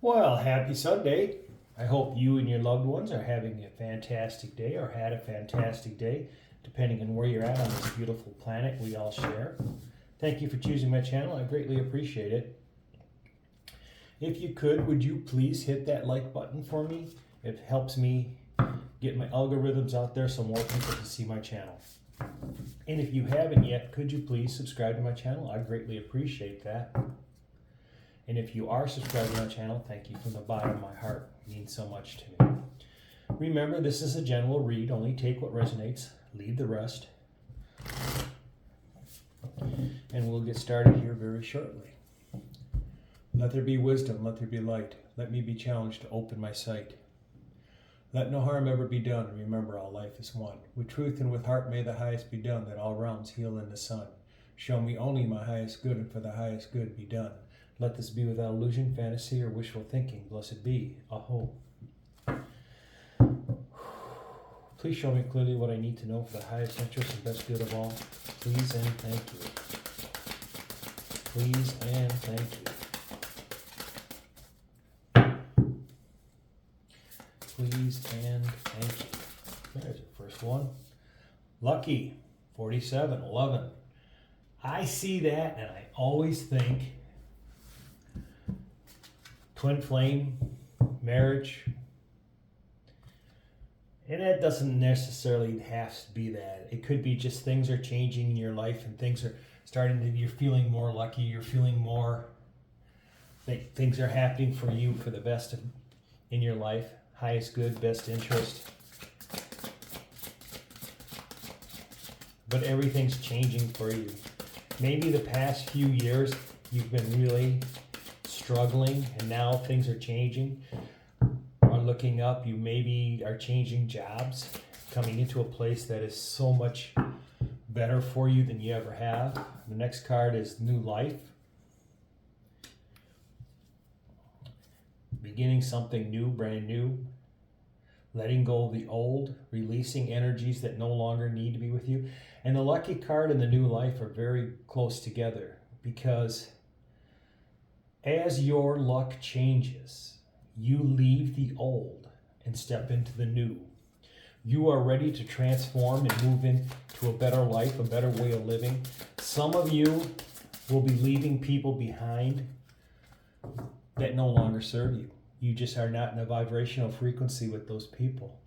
Well, happy Sunday. I hope you and your loved ones are having a fantastic day or had a fantastic day, depending on where you're at on this beautiful planet we all share. Thank you for choosing my channel. I greatly appreciate it. If you could, would you please hit that like button for me? It helps me get my algorithms out there so more people can see my channel. And if you haven't yet, could you please subscribe to my channel? I greatly appreciate that. And if you are subscribed to my channel, thank you from the bottom of my heart. It means so much to me. Remember, this is a general read. Only take what resonates, leave the rest. And we'll get started here very shortly. Let there be wisdom, let there be light. Let me be challenged to open my sight. Let no harm ever be done. Remember, all life is one. With truth and with heart may the highest be done, that all realms heal in the sun. Show me only my highest good, and for the highest good be done. Let this be without illusion, fantasy, or wishful thinking. Blessed be. Aho. Please show me clearly what I need to know for the highest interest and best good of all. Please and thank you. Please and thank you. Please and thank you. There's the first one. Lucky, 4711. I see that and I always think twin flame, marriage, and that doesn't necessarily have to be that. It could be just things are changing in your life and things are starting to, you're feeling more lucky, you're feeling more, things are happening for you for the best in your life, highest good, best interest. But everything's changing for you. Maybe the past few years you've been really struggling and now things are changing, are looking up. You maybe are changing jobs, coming into a place that is so much better for you than you ever have. The next card is new life, beginning something new, brand new, letting go of the old, releasing energies that no longer need to be with you. And the lucky card and the new life are very close together, because as your luck changes, you leave the old and step into the new. You are ready to transform and move into a better life, a better way of living. Some of you will be leaving people behind that no longer serve you. You just are not in a vibrational frequency with those people.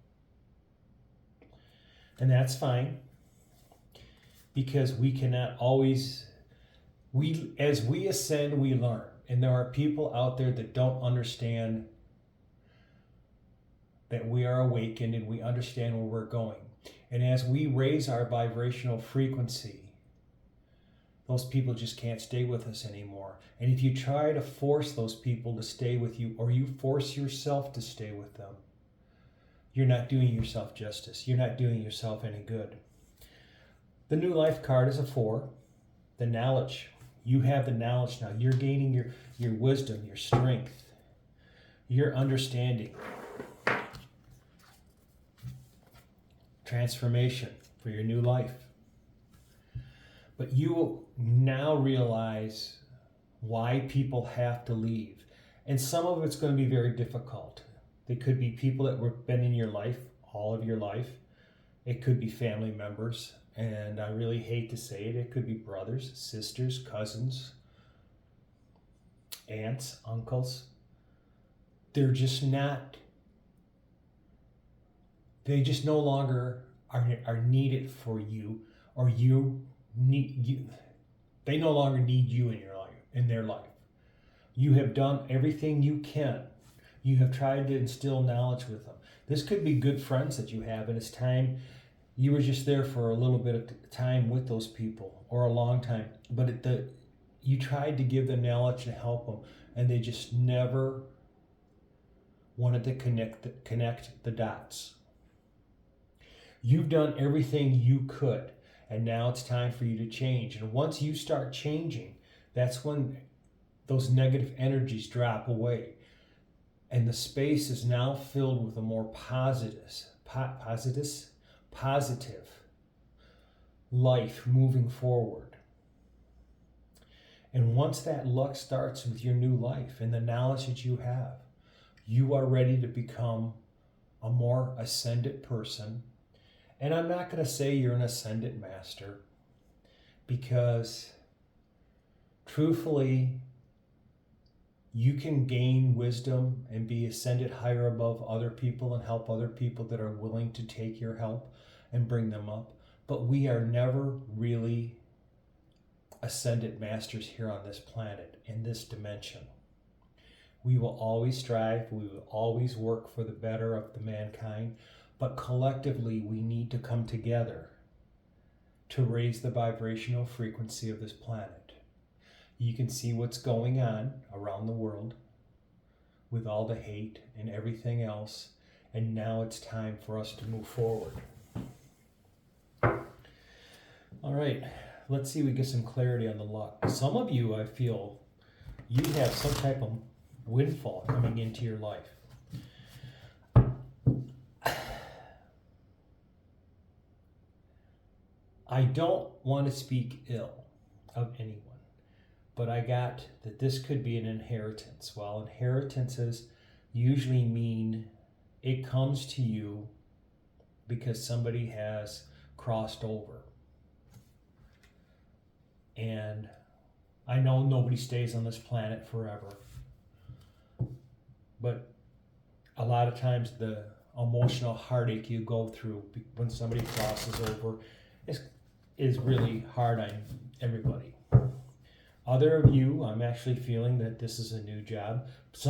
And that's fine, because we cannot always, as we ascend, we learn. And there are people out there that don't understand that we are awakened and we understand where we're going. And as we raise our vibrational frequency, those people just can't stay with us anymore. And if you try to force those people to stay with you, or you force yourself to stay with them, you're not doing yourself justice. You're not doing yourself any good. The new life card is a 4. The knowledge. You have the knowledge now. You're gaining your wisdom, your strength, your understanding. Transformation for your new life. But you will now realize why people have to leave. And some of it's going to be very difficult. They could be people that have been in your life all of your life. It could be family members. And I really hate to say it, it could be brothers, sisters, cousins, aunts, uncles. They're just not, they just no longer are needed for you, or you need you. They no longer need you in your life, in their life. You have done everything you can. You have tried to instill knowledge with them. This could be good friends that you have, and it's time. You were just there for a little bit of time with those people, or a long time, but you tried to give them knowledge to help them, and they just never wanted to connect the dots. You've done everything you could, and now it's time for you to change. And once you start changing, that's when those negative energies drop away, and the space is now filled with a more positive life moving forward. And once that luck starts with your new life and the knowledge that you are ready to become a more ascended person. And I'm not going to say you're an ascended master, because truthfully, you can gain wisdom and be ascended higher above other people and help other people that are willing to take your help and bring them up. But we are never really ascended masters here on this planet, in this dimension. We will always strive, we will always work for the better of the mankind, but collectively we need to come together to raise the vibrational frequency of this planet. You can see what's going on around the world with all the hate and everything else, and now it's time for us to move forward. All right, let's see if we get some clarity on the luck. Some of you, I feel, you have some type of windfall coming into your life. I don't want to speak ill of anyone, but I got that this could be an inheritance. Well, inheritances usually mean it comes to you because somebody has crossed over. And I know nobody stays on this planet forever, but a lot of times the emotional heartache you go through when somebody crosses over is really hard on everybody. Other of you, I'm actually feeling that this is a new job. It's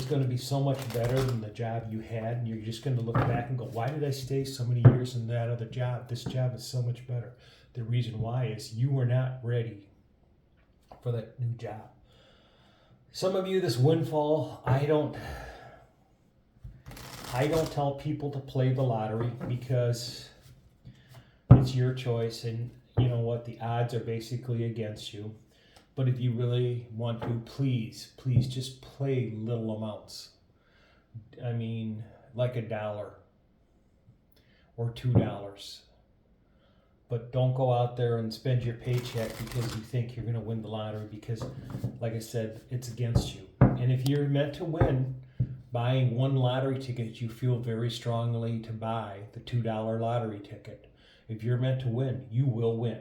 going to be so much better than the job you had, and you're just going to look back and go, why did I stay so many years in that other job? This job is so much better. The reason why is you were not ready for that new job. Some of you, this windfall, I don't tell people to play the lottery, because it's your choice, and you know what, the odds are basically against you. But if you really want to, please just play little amounts. I mean, like $1 or $2. But don't go out there and spend your paycheck because you think you're going to win the lottery, because, like I said, it's against you. And if you're meant to win, buying one lottery ticket, you feel very strongly to buy the $2 lottery ticket. If you're meant to win, you will win.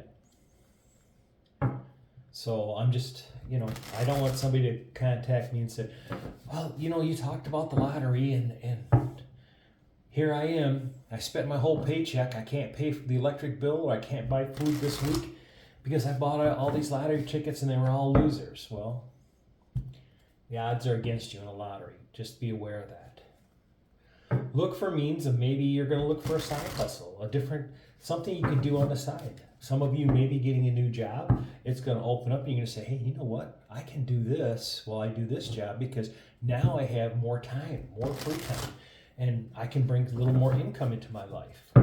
So I'm just, I don't want somebody to contact me and say, well, you talked about the lottery and here I am. I spent my whole paycheck. I can't pay for the electric bill, or I can't buy food this week because I bought all these lottery tickets and they were all losers. Well, the odds are against you in a lottery. Just be aware of that. Look for means of, maybe you're going to look for a side hustle, something you can do on the side. Some of you may be getting a new job. It's going to open up and you're going to say, hey, you know what? I can do this while I do this job, because now I have more time, more free time, and I can bring a little more income into my life.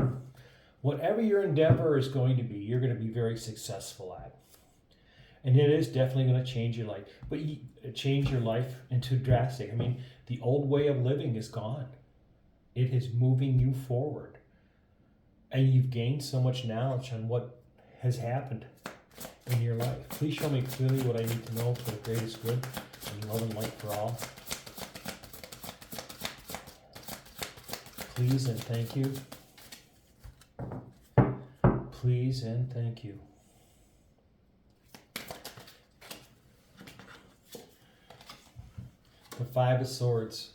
Whatever your endeavor is going to be, you're going to be very successful at. And it is definitely going to change your life, but change your life into drastic. I mean, the old way of living is gone. It is moving you forward. And you've gained so much knowledge on what has happened in your life. Please show me clearly what I need to know for the greatest good and love and light for all. Please and thank you. Please and thank you. The Five of Swords.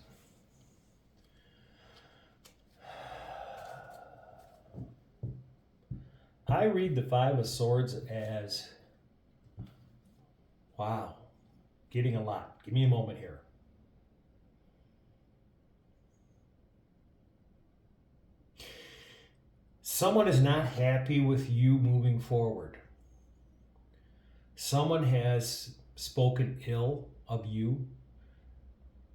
I read the Five of Swords as, wow, getting a lot. Give me a moment here. Someone is not happy with you moving forward. Someone has spoken ill of you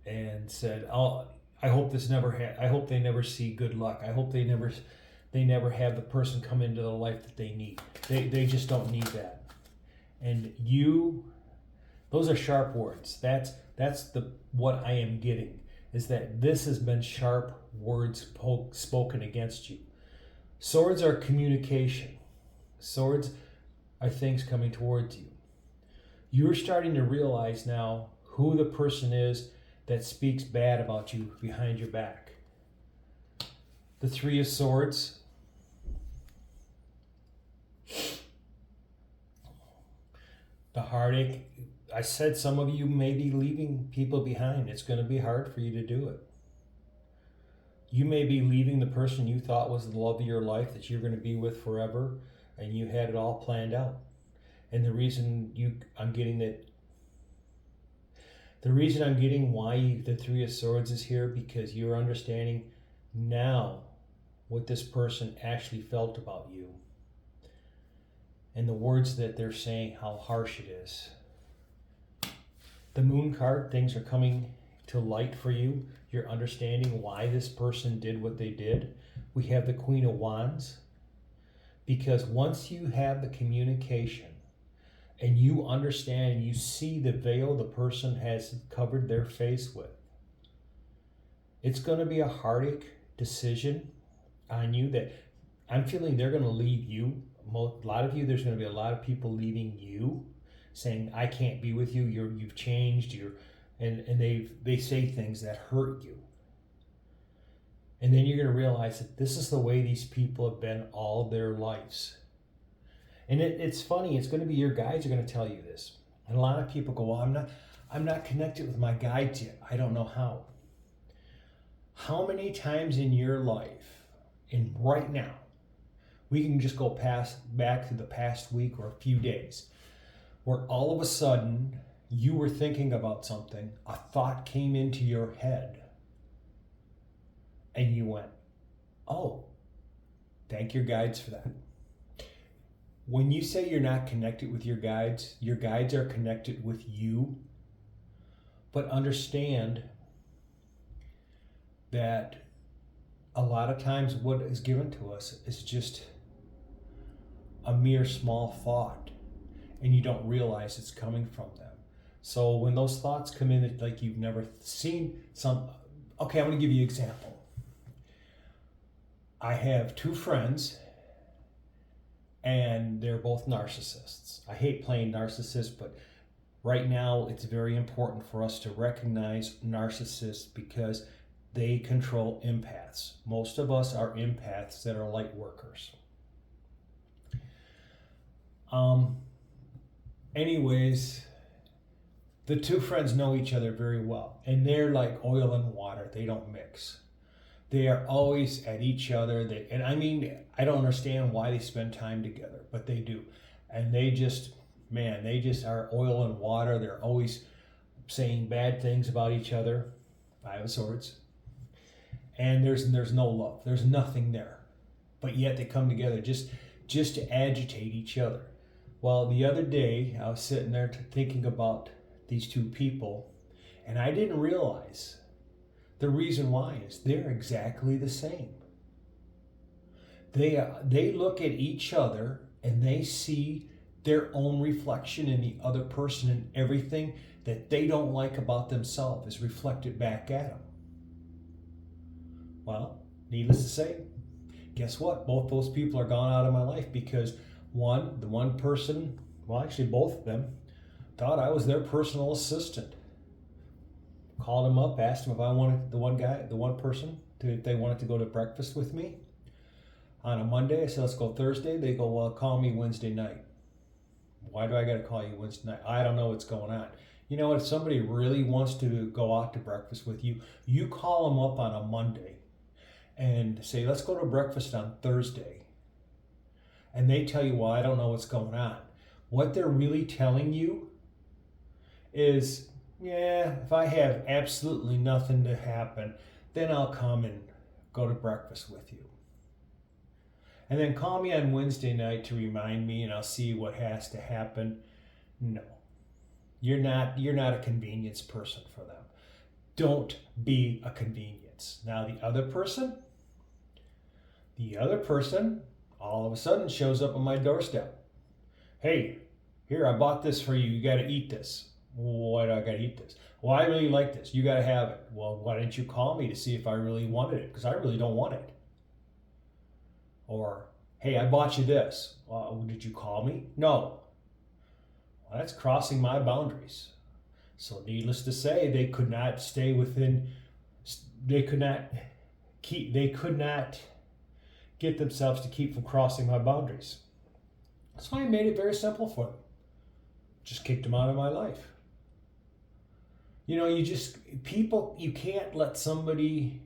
and said, "Oh, I hope this never I hope they never see good luck. I hope they never have the person come into the life that they need. They just don't need that." And those are sharp words. That's what I am getting, is that this has been sharp words spoken against you. Swords are communication. Swords are things coming towards you. You're starting to realize now who the person is that speaks bad about you behind your back. The Three of Swords. The heartache. I said some of you may be leaving people behind. It's going to be hard for you to do it. You may be leaving the person you thought was the love of your life that you're going to be with forever, and you had it all planned out. And the reason I'm getting why the Three of Swords is here, because you're understanding now what this person actually felt about you. And the words that they're saying, how harsh it is. The Moon card, things are coming to light for you. You're understanding why this person did what they did. We have the Queen of Wands. Because once you have the communication and you understand and you see the veil the person has covered their face with, it's going to be a heartache decision on you that I'm feeling they're going to leave you. A lot of you, there's going to be a lot of people leaving you, saying, I can't be with you, you've changed, and they say things that hurt you. And then you're going to realize that this is the way these people have been all their lives. And it's funny, it's going to be your guides are going to tell you this. And a lot of people go, well, I'm not connected with my guides yet. I don't know how. How many times in your life, and right now, we can just go back to the past week or a few days, where all of a sudden you were thinking about something, a thought came into your head, and you went, oh, thank your guides for that. When you say you're not connected with your guides are connected with you. But understand that a lot of times what is given to us is just a mere small thought, and you don't realize it's coming from them. So when those thoughts come in like you've never seen okay, I'm going to give you an example. I have two friends, and they're both narcissists. I hate playing narcissists, but right now it's very important for us to recognize narcissists because they control empaths. Most of us are empaths that are light workers. Anyways, the two friends know each other very well, and they're like oil and water. They don't mix. They are always at each other. And I mean, I don't understand why they spend time together, but they do. And they just are oil and water. They're always saying bad things about each other. Five of Swords. And there's no love. There's nothing there. But yet they come together just to agitate each other. Well, the other day, I was sitting there thinking about these two people, and I didn't realize the reason why is they're exactly the same. They look at each other and they see their own reflection in the other person, and everything that they don't like about themselves is reflected back at them. Well, needless to say, guess what? Both those people are gone out of my life because the one person, well, actually both of them, thought I was their personal assistant. Called him up, asked him if I wanted if they wanted to go to breakfast with me on a Monday. I said, let's go Thursday. They go, well, call me Wednesday night. Why do I got to call you Wednesday night? I don't know what's going on. You know, if somebody really wants to go out to breakfast with you, you call them up on a Monday and say, let's go to breakfast on Thursday. And they tell you, well, I don't know what's going on. What they're really telling you is, yeah, if I have absolutely nothing to happen, then I'll come and go to breakfast with you. And then call me on Wednesday night to remind me, and I'll see what has to happen. No. You're not a convenience person for them. Don't be a convenience. Now the other person all of a sudden shows up on my doorstep. Hey, here, I bought this for you. You got to eat this. Why do I got to eat this? Well, I really like this. You got to have it. Well, why didn't you call me to see if I really wanted it? Because I really don't want it. Or, Hey, I bought you this. Did you call me? No. Well, that's crossing my boundaries. So needless to say, they could not stay within, they could not get themselves to keep from crossing my boundaries. So I made it very simple for them. Just kicked them out of my life. You know, you can't let somebody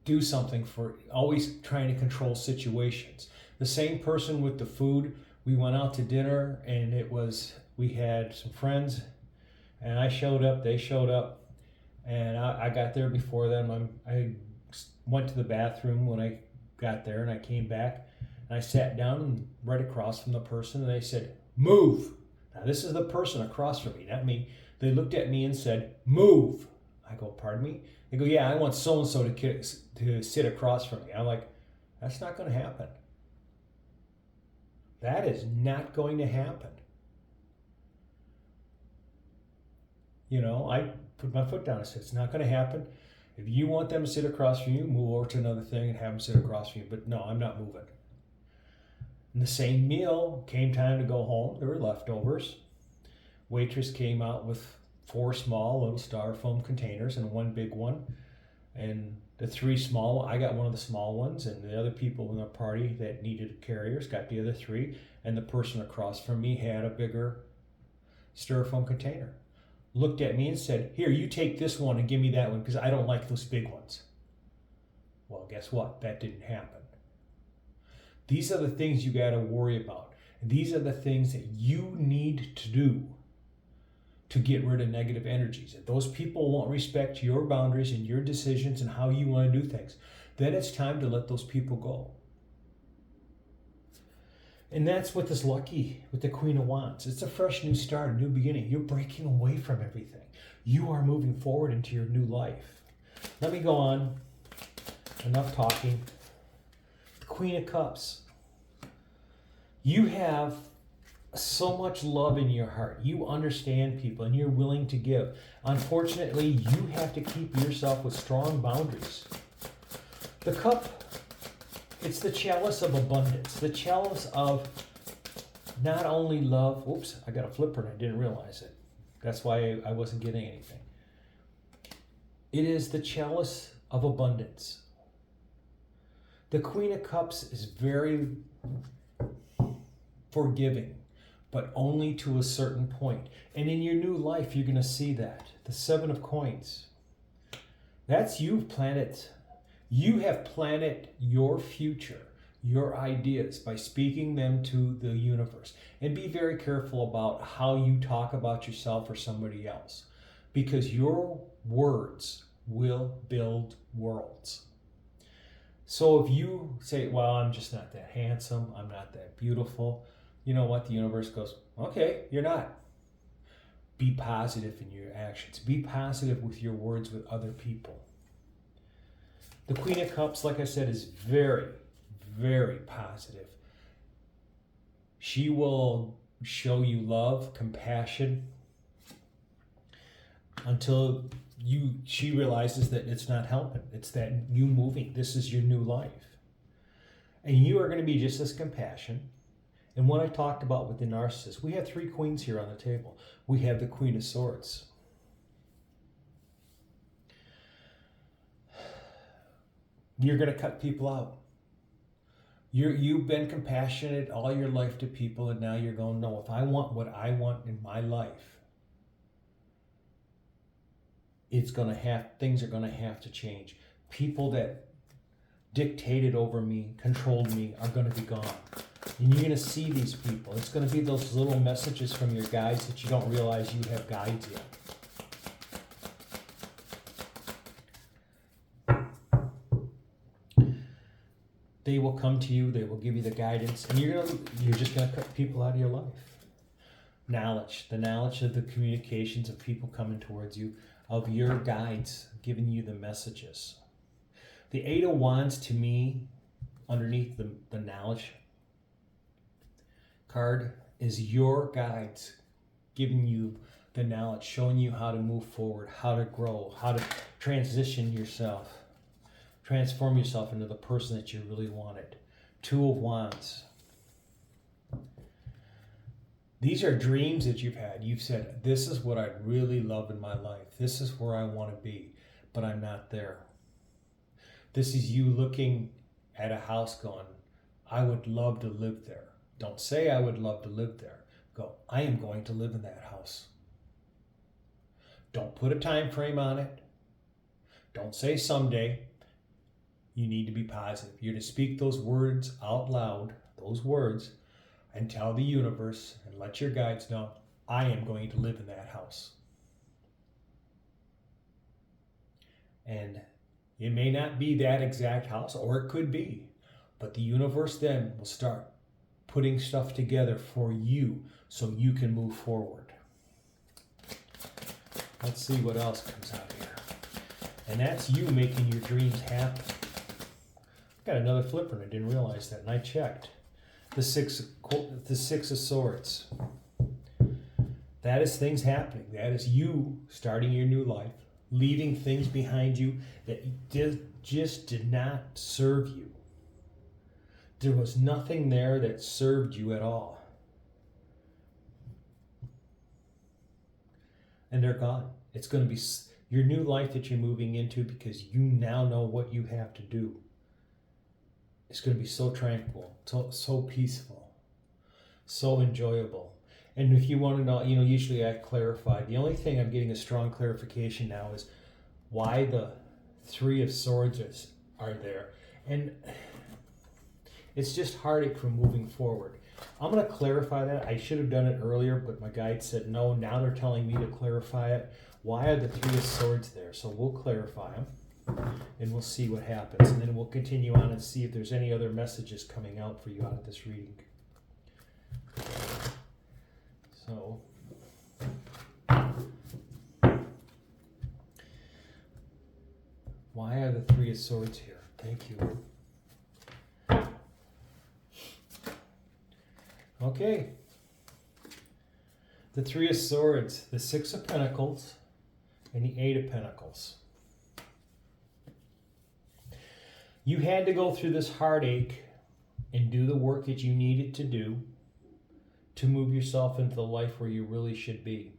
do something for always trying to control situations. The same person with the food, we went out to dinner and we had some friends and I showed up, they showed up, and I got there before them. I went to the bathroom when I got there and I came back and I sat down and right across from the person and they said, move. Now this is the person across from me, not me. They looked at me and said, move. I go, pardon me? They go, yeah, I want so-and-so to sit across from me. I'm like, that's not going to happen. That is not going to happen. You know, I put my foot down and said, it's not going to happen. If you want them to sit across from you, move over to another thing and have them sit across from you. But no, I'm not moving. In the same meal, came time to go home. There were leftovers. Waitress came out with 4 small little styrofoam containers and 1 big one. And the 3 small, I got one of the small ones, and the other people in the party that needed carriers got the other 3. And the person across from me had a bigger styrofoam container. Looked at me and said, here, you take this one and give me that one because I don't like those big ones. Well, guess what? That didn't happen. These are the things you got to worry about. These are the things that you need to do to get rid of negative energies. If those people won't respect your boundaries and your decisions and how you want to do things, then it's time to let those people go. And that's what this lucky with the Queen of Wands. It's a fresh new start, a new beginning. You're breaking away from everything. You are moving forward into your new life. Let me go on. Enough talking. The Queen of Cups. You have so much love in your heart. You understand people and you're willing to give. Unfortunately, you have to keep yourself with strong boundaries. The cup, it's the chalice of abundance, the chalice of not only love. Oops, I got a flipper and I didn't realize it. That's why I wasn't getting anything. It is the chalice of abundance. The Queen of Cups is very forgiving, but only to a certain point. And in your new life, you're going to see that. The 7 of Coins. That's you planet. You have planted your future, your ideas, by speaking them to the universe. And be very careful about how you talk about yourself or somebody else, because your words will build worlds. So if you say, well, I'm just not that handsome, I'm not that beautiful, you know what? The universe goes, okay, you're not. Be positive in your actions. Be positive with your words with other people. The Queen of Cups, like I said, is very, very positive. She will show you love, compassion, until she realizes that it's not helping. It's that you moving. This is your new life. And you are going to be just as compassionate. And what I talked about with the narcissist, we have 3 queens here on the table. We have the Queen of Swords. You're going to cut people out. You've been compassionate all your life to people, and now you're going, no, if I want what I want in my life, things are going to have to change. People that dictated over me, controlled me, are going to be gone. And you're going to see these people. It's going to be those little messages from your guides that you don't realize you have guides yet. They will come to you. They will give you the guidance, and you're just going to cut people out of your life. Knowledge, the knowledge of the communications of people coming towards you, of your guides giving you the messages. The 8 of Wands, to me, underneath the knowledge card, is your guides giving you the knowledge, showing you how to move forward, how to grow, how to transition yourself, transform yourself into the person that you really wanted, Two of Wands. These are dreams that you've had. You've said, this is what I'd really love in my life. This is where I want to be, but I'm not there. This is you looking at a house going, I would love to live there. Don't say I would love to live there. Go, I am going to live in that house. Don't put a time frame on it. Don't say someday. You need to be positive. You're to speak those words out loud, those words, and tell the universe and let your guides know, I am going to live in that house. And it may not be that exact house, or it could be, but the universe then will start putting stuff together for you so you can move forward. Let's see what else comes out here. And that's you making your dreams happen. Got another flipper and I didn't realize that, and I checked. The Six of Swords. That is things happening. That is you starting your new life, leaving things behind you that just did not serve you. There was nothing there that served you at all. And they're gone. It's going to be your new life that you're moving into because you now know what you have to do. It's going to be so tranquil, so peaceful, so enjoyable. And if you want to know, usually I clarify. The only thing I'm getting a strong clarification now is why the Three of Swords are there. And it's just heartache from moving forward. I'm going to clarify that. I should have done it earlier, but my guide said no. Now they're telling me to clarify it. Why are the Three of Swords there? So we'll clarify them, and we'll see what happens. And then we'll continue on and see if there's any other messages coming out for you out of this reading. So, why are the Three of Swords here? Thank you. Okay. The Three of Swords, the Six of Pentacles, and the Eight of Pentacles. You had to go through this heartache and do the work that you needed to do to move yourself into the life where you really should be.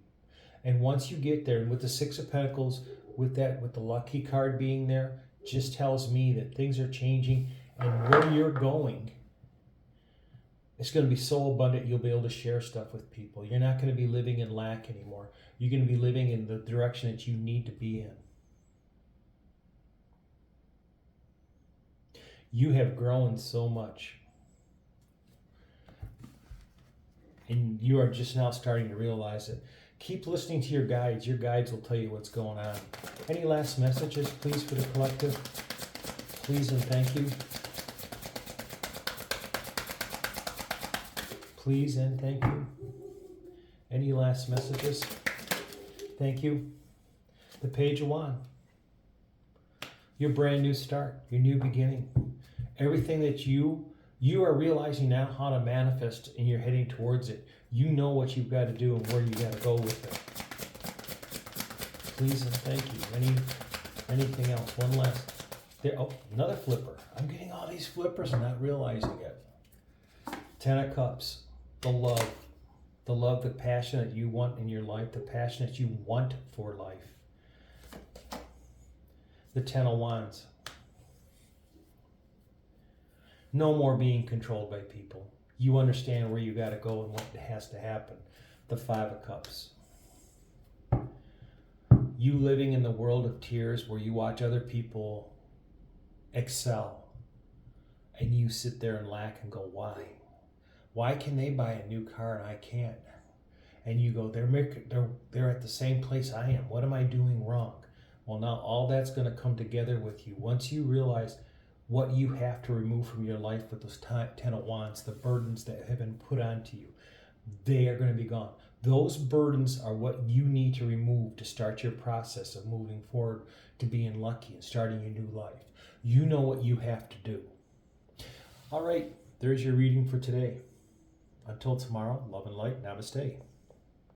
And once you get there, and with the Six of Pentacles, with the lucky card being there, just tells me that things are changing, and where you're going, it's going to be so abundant you'll be able to share stuff with people. You're not going to be living in lack anymore. You're going to be living in the direction that you need to be in. You have grown so much. And you are just now starting to realize it. Keep listening to your guides. Your guides will tell you what's going on. Any last messages, please, for the collective? Please and thank you. Please and thank you. Any last messages? Thank you. The Page of Wands. Your brand new start. Your new beginning. Everything that you are realizing now how to manifest, and you're heading towards it. You know what you've got to do and where you got to go with it. Please and thank you. Anything else? One last. There. Oh, another flipper. I'm getting all these flippers and not realizing it. Ten of Cups. The love, the passion that you want in your life, the passion that you want for life. The Ten of Wands. No more being controlled by people. You understand where you got to go and what has to happen. The Five of Cups. You living in the world of tears where you watch other people excel and you sit there and lack and go, why? Why can they buy a new car and I can't? And you go, they're at the same place I am. What am I doing wrong? Well, now all that's going to come together with you. Once you realize what you have to remove from your life with those Ten of Wands, the burdens that have been put onto you, they are going to be gone. Those burdens are what you need to remove to start your process of moving forward to being lucky and starting your new life. You know what you have to do. All right, there's your reading for today. Until tomorrow, love and light. Namaste.